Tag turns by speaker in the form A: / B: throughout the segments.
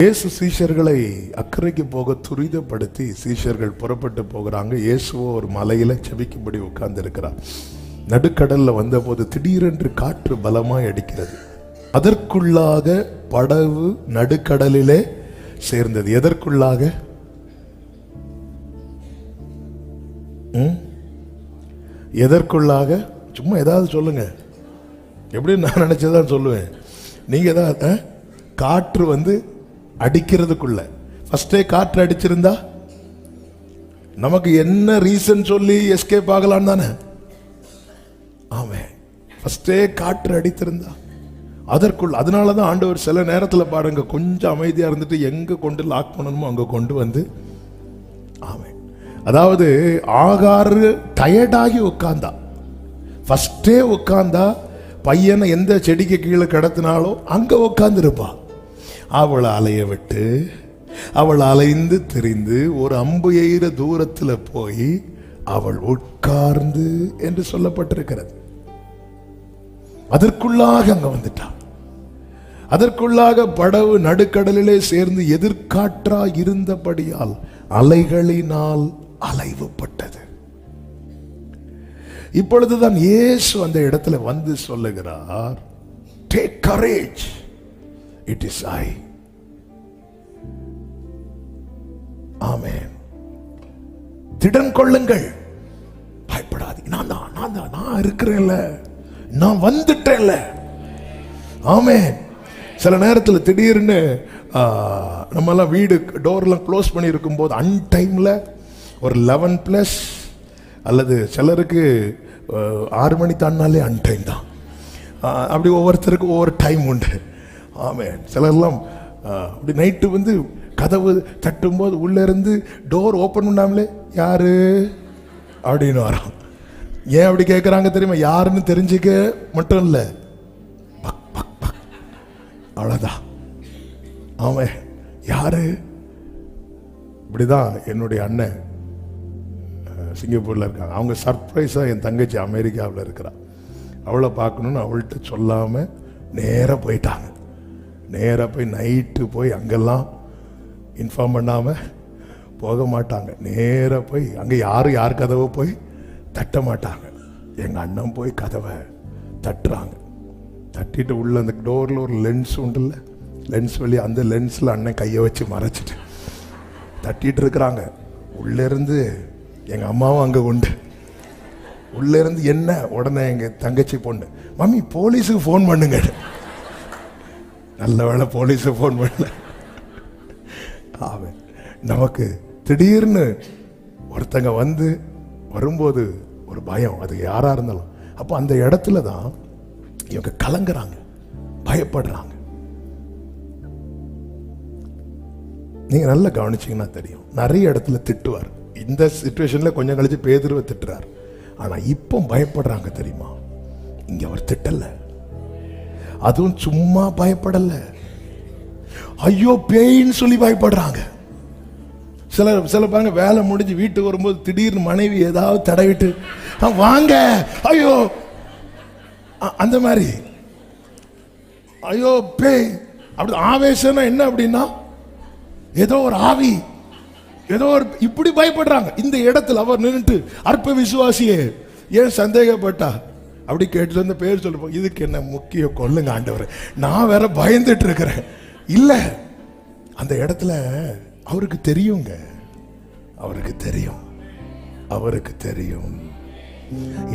A: இயேசு சீஷர்களை அக்கறைக்கு போக துரிதப்படுத்தி சீஷர்கள் புறப்பட்டு போகிறாங்க. இயேசுவோ ஒரு மலையில செபிக்கும்படி உட்கார்ந்து இருக்கிறார். நடுக்கடல்ல வந்தபோது திடீரென்று காற்று பலமாய் அடிக்கிறது. அதற்குள்ளாக படகு நடுக்கடலிலே சேர்ந்தது. எதற்குள்ளாக? எதற்குள்ளாக? சும்மா ஏதாவது சொல்லுங்க. எப்படி நான் நினைச்சதான் சொல்லுவேன். நீங்க ஏதாவது காற்று வந்து அடிக்கிறதுக்குள்ள ஃபர்ஸ்டே காற்று அடிச்சிருந்தா நமக்கு என்ன ரீசன் சொல்லி எஸ்கேப் ஆகலாம் தானே? ஆமே, ஃபர்ஸ்டே காற்று அடித்திருந்தா அதற்குள்ள. அதனாலதான் ஆண்டவர் சில நேரத்தில் பாருங்க, கொஞ்சம் அமைதியா இருந்துட்டு எங்க கொண்டு லாக் பண்ணணுமோ அங்க கொண்டு வந்து. ஆமே, அதாவது ஆகாரு டயர்டாகி உட்கார்ந்தா. ஃபர்ஸ்டே உட்கார்ந்தா பையனை எந்த செடிக்கு கீழே கிடத்தினாலோ அங்க உட்கார்ந்து இருப்பா. அவளை அலைய விட்டு அவள் அலைந்து திரிந்து ஒரு அம்பு எய்கிற தூரத்தில் போய் அவள் உட்கார்ந்து என்று சொல்லப்பட்டிருக்கிறது. அதற்குள்ளாக அங்க வந்துட்டான். அதற்குள்ளாக படகு நடுக்கடலிலே சேர்ந்து எதிர்காற்றா இருந்தபடியால் அலைகளினால் அலைவுபட்டது. இப்பொழுதுதான் இயேசு அந்த இடத்துல வந்து சொல்லுகிறார், take courage, it is I. ஆமென். திடன் கொள்ளுங்கள், பயப்படாதீங்க. நான் இருக்கிறேன்ல, நான் வந்துட்டேன்ல. ஆமென். சில நேரத்தில் திடீர்னு நம்மெல்லாம் வீடு டோர்லாம் க்ளோஸ் பண்ணி இருக்கும் போது அன்டைம்ல ஒரு 11+ அல்லது சிலருக்கு 6 மணி தாண்டினாலே அன்டைம் தான். அப்படி ஒவ்வொருத்தருக்கும் ஒவ்வொரு டைம் உண்டு. ஆமென். சிலர்லாம் அப்படி நைட்டு வந்து கதவு தட்டும்போது உள்ள இருந்து டோர் ஓப்பன் பண்ணாமலே யாரு அப்படின்னு வரோம். ஏன் அப்படி கேட்குறாங்க தெரியுமா? யாருன்னு தெரிஞ்சுக்க மட்டும் இல்லை, அவ்வளோதான். ஆமாம், யாரு? இப்படிதான் என்னுடைய அண்ணன் சிங்கப்பூரில் இருக்காங்க. அவங்க சர்ப்ரைஸாக என் தங்கச்சி அமெரிக்காவில் இருக்கிறா. அவளை பார்க்கணுன்னு அவள்கிட்ட சொல்லாமல் நேராக போயிட்டாங்க. நேராக போய் நைட்டு போய் அங்கெல்லாம் இன்ஃபார்ம் பண்ணாமல் போக மாட்டாங்க. நேராக போய் அங்கே யார் கதவை போய் தட்ட மாட்டாங்க. எங்கள் அண்ணன் போய் கதவை தட்டுறாங்க. தட்டிட்டு உள்ள அந்த டோரில் ஒரு லென்ஸ் உண்டுல்ல, லென்ஸ் வழி அந்த லென்ஸில் அண்ணன் கையை வச்சு மறைச்சிட்டு தட்டிட்டு இருக்கிறாங்க. உள்ளேருந்து எங்கள் அம்மாவும் அங்கே உண்டு. உள்ளேருந்து என்ன உடனே எங்கள் தங்கச்சி பொண்ணு, மம்மி போலீஸுக்கு ஃபோன் பண்ணுங்க. நல்ல வேளை போலீஸுக்கு ஃபோன் பண்ணல. ஆமாம், நமக்கு திடீர்னு ஒருத்தங்க வந்து வரும்போது ஒரு பயம், அது யாராக இருந்தாலும். அப்போ அந்த இடத்துல தான் இவங்க கலங்குறாங்க, பயப்படுறாங்க. நீங்க நல்லா கவனிச்சீங்கன்னா தெரியும், நிறைய இடத்துல திட்டுவார். இந்த சிச்சுவேஷன்ல கொஞ்சம் கழிச்சு பேதுருவை திட்டுறார். ஆனா இப்போ பயப்படுறாங்க தெரியுமா? இங்க அவர் திட்டல, அதுவும் சும்மா பயப்படல, ஐயோ பேயின்னு சொல்லி பயப்படுறாங்க. சில பாருங்க, வேலை முடிஞ்சு வீட்டுக்கு வரும்போது திடீர்னு மனைவி ஏதாவது தடவிட்டு வாங்க, ஐயோ அந்த மாதிரி, ஐயோ பேய் அப்படி. ஆவேசம்னா என்ன அப்படின்னா ஏதோ ஒரு ஆவி, ஏதோ ஒரு இப்படி பயப்படுறாங்க. இந்த இடத்துல அவர் நின்றுட்டு அற்ப விசுவாசியே ஏன் சந்தேகப்பட்டா அப்படி கேட்டு அந்த பேர் சொல்லுவோம். இதுக்கு என்ன முக்கியம், கொல்லுங்க ஆண்டவர், நான் வேற பயந்துட்டு இருக்கிறேன். இல்ல, அந்த இடத்துல அவருக்கு தெரியுங்க, அவருக்கு தெரியும், அவருக்கு தெரியும்.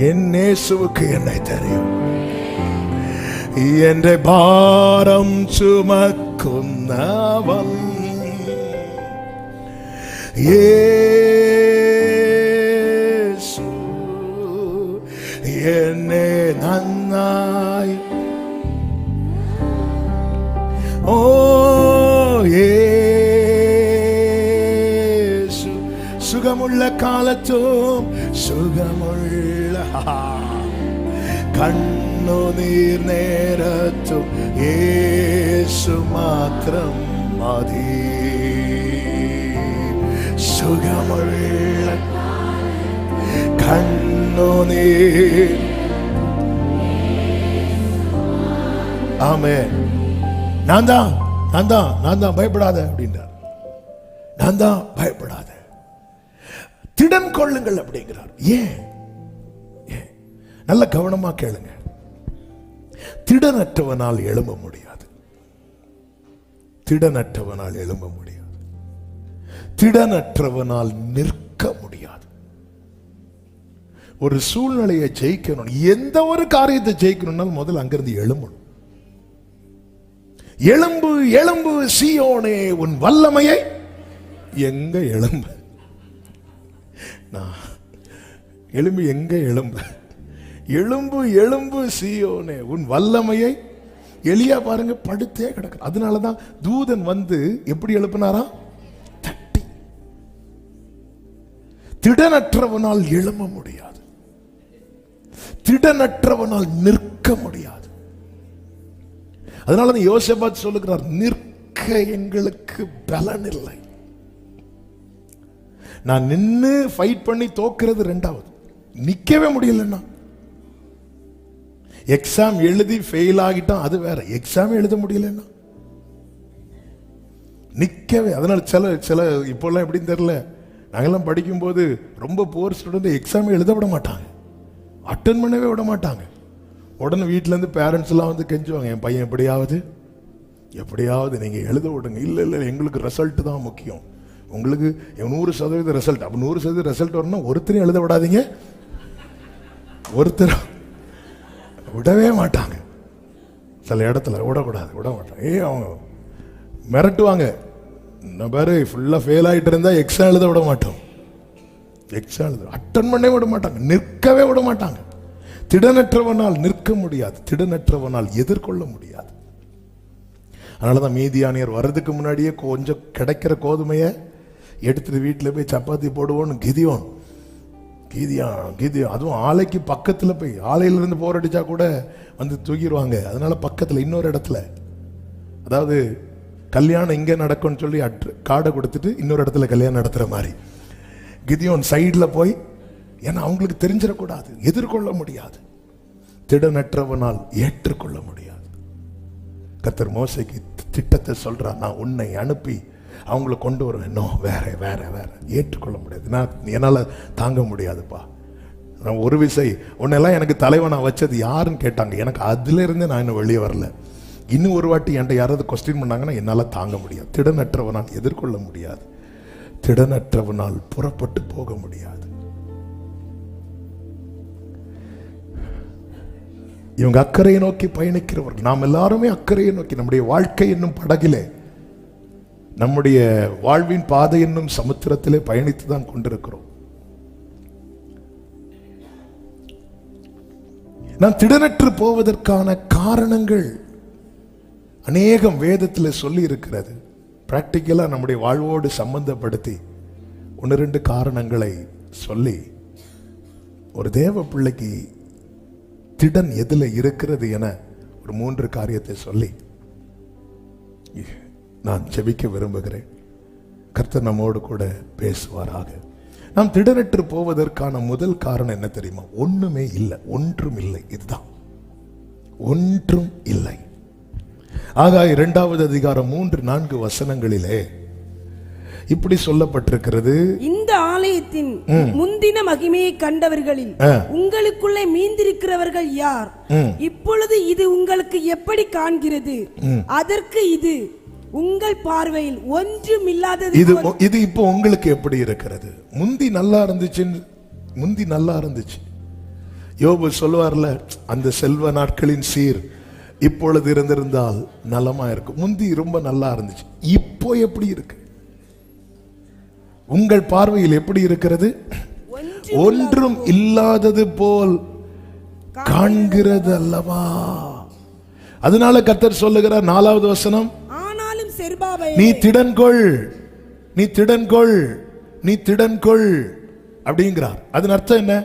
A: என் இயேசுவுக்கு என்னை தெரியும். என்ற பாரம் சுமக்குன்னவன் இயேசு என்னை நன்னாய், ஓ இயேசு சுகமுள்ள காலத்தும் சுகமுள்ள கண்ணுநீர் நேரத்தும் இயேசு மாத்திரம் மதி. சுகமுள்ள கண்ணுநீர். ஆமென். நான் தான் நான் தான் பயப்படாத அப்படின்றார். நான் தான் பயப்படாத, திடன் கொள்ளுங்கள் அப்படிங்கிறார். ஏன்? நல்ல கவனமா கேளுங்க. திடனற்றவனால் எழும்ப முடியாது. திடனற்றவனால் எழும்ப முடியாது. திடனற்றவனால் நிற்க முடியாது. ஒரு சூழ்நிலையை ஜெயிக்கணும், எந்த ஒரு காரியத்தை ஜெயிக்கணும்னாலும் முதல்ல அங்கிருந்து எழும்பணும். எழும்பு எழும்பு சீயோனே, உன் வல்லமையை. எங்க எழும்பு? எழும்பு எங்க எழும்பு? எழும்பு எழும்பு சீயோனே, உன் வல்லமையை. எலியா பாருங்க, படுத்தே கிடக்கு. அதனாலதான் தூதன் வந்து எப்படி எழுப்பினாரா? தட்டி. திடனற்றவனால் எழும்ப முடியாது. திடனற்றவனால் நிற்க முடியாது. அதனாலதான் யோசேபாத் சொல்லுகிறார், நிற்க எங்களுக்கு பலன் இல்லை. நான் நின்னு ஃபைட் பண்ணி தோக்கிறது ரெண்டாவது, நிக்கவே முடியலன்னா. எக்ஸாம் எழுதி ஃபெயில் ஆகிட்டான், அது வேற. எக்ஸாம் எழுத முடியலன்னா நிக்கவே. அதனால சில இப்போல்லாம் எப்படின்னு தெரியல, நாங்கெல்லாம் படிக்கும்போது ரொம்ப போர் ஸ்டூடெண்ட் எக்ஸாம் எழுத விட மாட்டாங்க, அட்டன் பண்ணவே விட மாட்டாங்க. உடனே வீட்டிலேருந்து பேரண்ட்ஸ் எல்லாம் வந்து கெஞ்சுவாங்க, என் பையன் எப்படியாவது நீங்கள் எழுத விடுங்க. இல்லை எங்களுக்கு ரிசல்ட் தான் முக்கியம். உங்களுக்கு 100% ரிசல்ட். அப்போ 100% ரிசல்ட் வரணும்னா ஒருத்தரையும் எழுத விடாதீங்க. ஒருத்தர் விடவே மாட்டாங்க. சில இடத்துல விட மாட்டாங்க. அவங்க மிரட்டுவாங்க. நான் பாரு ஃபுல்லாக ஃபெயில் ஆகிட்டு இருந்தா எக்ஸாம் எழுத விட மாட்டோம். எக்ஸாம் எழுத அட்டன் பண்ணவே விட மாட்டாங்க, நிற்கவே விட மாட்டாங்க. திடனற்றவனால் நிற்க முடியாது, திடனற்றவனால் எதிர்கொள்ள முடியாது. அதனாலதான் மீதியானியர் வர்றதுக்கு முன்னாடியே கொஞ்சம் கிடைக்கிற கோதுமையை எடுத்துட்டு வீட்டில் போய் சப்பாத்தி போடுவோன்னு கிதியோன், அதுவும் ஆலைக்கு பக்கத்தில் போய், ஆலையிலிருந்து போர் அடிச்சா கூட வந்து தூக்கிடுவாங்க. அதனால பக்கத்தில் இன்னொரு இடத்துல, அதாவது கல்யாணம் இங்கே நடக்கும்னு சொல்லி காடை கொடுத்துட்டு இன்னொரு இடத்துல கல்யாணம் நடத்துகிற மாதிரி கிதியோன் சைடில் போய், ஏன்னா அவங்களுக்கு தெரிஞ்சிடக்கூடாது, எதிர்கொள்ள முடியாது. திடனற்றவனால் ஏற்றுக்கொள்ள முடியாது. கர்த்தர் மோசேக்கு திட்டத்தை சொல்றார், நான் உன்னை அனுப்பி அவங்களை கொண்டு வருவேன். வேற ஏற்றுக்கொள்ள முடியாது, என்னால் தாங்க முடியாதுப்பா. நான் ஒரு விசை உன்னெல்லாம் எனக்கு தலைவனா வச்சது யாருன்னு கேட்டாங்க, எனக்கு அதுல இருந்து நான் இன்னும் வெளியே வரல. இன்னும் ஒரு வாட்டி என்கிட்ட யாராவது கொஸ்டின் பண்ணாங்கன்னா என்னால் தாங்க முடியாது. திடனற்றவனால் எதிர்கொள்ள முடியாது. திடனற்றவனால் புறப்பட்டு போக முடியாது. இவங்க அக்கறையை நோக்கி பயணிக்கிறவர்கள். நாம் எல்லாருமே அக்கறையை நோக்கி, நம்முடைய வாழ்க்கை என்னும் படகிலே, நம்முடைய வாழ்வின் பாதை என்னும் சமுத்திரத்திலே பயணித்து தான் கொண்டிருக்கிறோம். நாம் திடனற்று போவதற்கான காரணங்கள் அநேகம் வேதத்தில் சொல்லி இருக்கிறது. பிராக்டிக்கலா நம்முடைய வாழ்வோடு சம்பந்தப்படுத்தி 1-2 காரணங்களை சொல்லி, ஒரு தேவ பிள்ளைக்கு திடன் எதுல இருக்கிறது என ஒரு 3 காரியத்தை சொல்லி நான் ஜெபிக்க விரும்புகிறேன். கர்த்தர் நம்மோடு கூட பேசுவாராக. நாம் திடனற்று போவதற்கான முதல் காரணம் என்ன தெரியுமா? ஒண்ணுமே இல்லை, ஒன்றும் இல்லை. இதுதான், ஒன்றும் இல்லை. ஆகாய் 2வது அதிகாரம் 3-4 வசனங்களிலே இப்படி சொல்லப்பட்டிருக்கிறது, இந்த ஆலயத்தின் முந்தின மகிமையை கண்டவர்களில் உங்களுக்குள்ளே மீந்திருக்கிறவர்கள் யார்? இப்பொழுது இது உங்களுக்கு எப்படி காண்கிறது? அதற்கு இது உங்கள் பார்வையில் ஒன்றும் இல்லாதது. இது இப்போ உங்களுக்கு எப்படி இருக்கிறது? முந்தி நல்லா இருந்துச்சு. யோபு சொல்லுவார்ல, அந்த செல்வ நாட்களின் சீர் இப்பொழுது இருந்திருந்தால் நலமா இருக்கும். முந்தி ரொம்ப நல்லா இருந்துச்சு, இப்போ எப்படி இருக்கு? உங்கள் பார்வையில் எப்படி இருக்கிறது? ஒன்றும் இல்லாதது போல் காண்கிறது அல்லவா? அதனால கர்த்தர் சொல்லுகிறார் 4வது வசனம், ஆனாலும் செருபாபேல் நீ திடன்கொள் அப்படிங்கிறார். அதன் அர்த்தம் என்ன?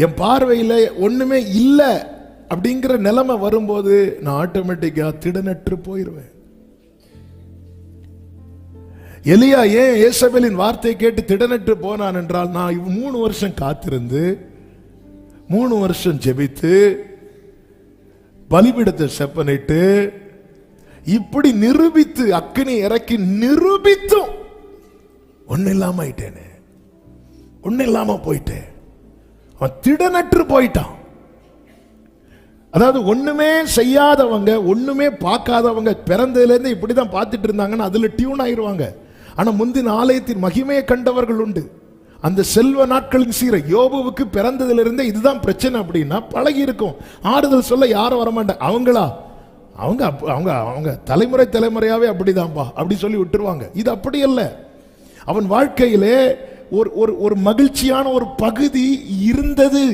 A: என் பார்வையில் ஒண்ணுமே இல்லை அப்படிங்கிற நிலைமை வரும்போது நான் ஆட்டோமேட்டிக்கா திடனற்று போயிருவேன். எலியா ஏன் ஏசபேலின் வார்த்தை கேட்டு திடனற்று போனான் என்றால், நான் 3 வருஷம் காத்திருந்து 3 வருஷம் ஜெபித்து பலிபீடத்தை செப்பனிட்டு இப்படி நிரூபித்து அக்கினி இறக்கி நிரூபித்தும் ஒண்ணு இல்லாம ஆயிட்டேனே, ஒண்ணு இல்லாம போயிட்டேன். அவன் திடனற்று போயிட்டான். அதாவது ஒண்ணுமே செய்யாதவங்க, ஒண்ணுமே பார்க்காதவங்க பிறந்ததுல இருந்து இப்படிதான் பார்த்துட்டு இருந்தாங்கன்னு அதுல டியூன் ஆயிருவாங்க. ஆனா முந்தின ஆலயத்தின் மகிமையை கண்டவர்கள் உண்டு. அந்த செல்வ நாட்களின் சீர யோபுவுக்கு பிறந்ததுல இருந்தே இதுதான் பிரச்சனை அப்படின்னா பழகி இருக்கும். ஆறுதல் சொல்ல யாரும் வரமாட்டாங்க. அவங்களா அவங்க அவங்க அவங்க தலைமுறை தலைமுறையாவே அப்படிதான்பா அப்படி சொல்லி விட்டுருவாங்க. இது அப்படி அல்ல. அவன் வாழ்க்கையிலே ஒரு ஒரு ஒரு மகிழ்ச்சியான ஒரு பகுதி இருந்தது.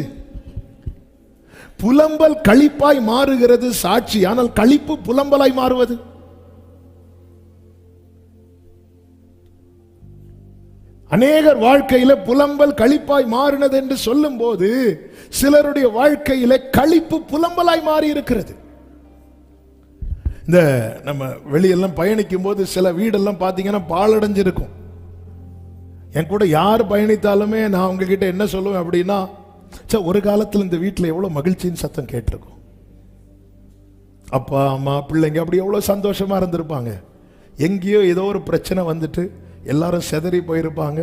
A: புலம்பல் களிப்பாய் மாறுகிறது சாட்சி, ஆனால் களிப்பு புலம்பலாய் மாறுவது. அநேகர் வாழ்க்கையில புலம்பல் களிப்பாய் மாறினது என்று சொல்லும் போது சிலருடைய வாழ்க்கையில களிப்பு புலம்பலாய் மாறி இருக்கிறது. இந்த நம்ம வெளியெல்லாம் பயணிக்கும் போது சில வீடெல்லாம் பார்த்தீங்கன்னா பாழடைஞ்சிருக்கும். என் கூட யார் பயணித்தாலுமே நான் உங்ககிட்ட என்ன சொல்லுவேன் அப்படின்னா, ஒரு காலத்தில் இந்த வீட்டில் எவ்வளோ மகிழ்ச்சியின் சத்தம் கேட்டிருக்கும். அப்பா அம்மா பிள்ளைங்க அப்படி எவ்வளோ சந்தோஷமா இருந்திருப்பாங்க. எங்கேயோ ஏதோ ஒரு பிரச்சனை வந்துட்டு எல்லாரும் செதறி போயிருப்பாங்க.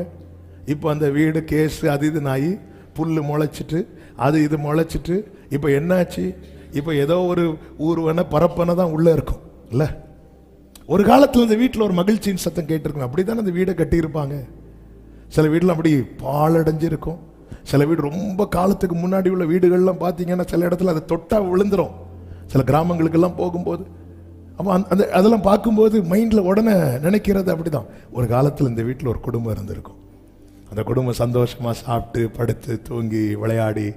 A: இப்போ அந்த வீடு கேஸு அது இது நாயி புல் முளைச்சிட்டு அது இது முளைச்சிட்டு இப்போ என்னாச்சு, இப்போ ஏதோ ஒரு ஊர்வன பரப்பனை தான் உள்ளே இருக்கும் இல்லை. ஒரு காலத்தில் இந்த வீட்டில் ஒரு மகிழ்ச்சியின் சத்தம் கேட்டிருக்கும். அப்படி தானே அந்த வீடை கட்டியிருப்பாங்க. சில வீடெலாம் அப்படி பாழடைஞ்சிருக்கும். சில வீடு ரொம்ப காலத்துக்கு முன்னாடி உள்ள வீடுகள்லாம் பார்த்தீங்கன்னா சில இடத்துல அதை தொட்டா விழுந்துரும். சில கிராமங்களுக்கெல்லாம் போகும்போது அப்போ அந்த அதெல்லாம் பார்க்கும்போது மைண்டில் உடனே நினைக்கிறது அப்படிதான். ஒரு காலத்தில் இந்த வீட்டில் ஒரு குடும்பம் இருந்திருக்கும். அந்த குடும்பம் சந்தோஷமாக சாப்பிட்டு படுத்து தூங்கி விளையாடி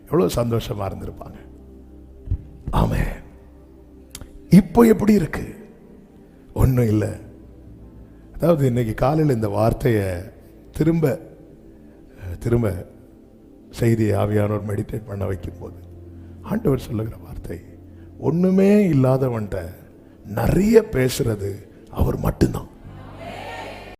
A: எவ்வளோ சந்தோஷமாக இருந்திருப்பாங்க. ஆமென். இப்போ எப்படி இருக்கு? ஒன்றும் இல்லை. அதாவது இன்னைக்கு காலையில் இந்த வார்த்தையை திரும்ப திரும்ப செய்தியை ஆவியானவர் மெடிடேட் பண்ண வைக்கும்போது ஆண்டவர் சொல்லுகிற வார்த்தை, ஒன்றுமே இல்லாதவன்ட்ட நிறைய பேசுறது அவர் மட்டும்தான்.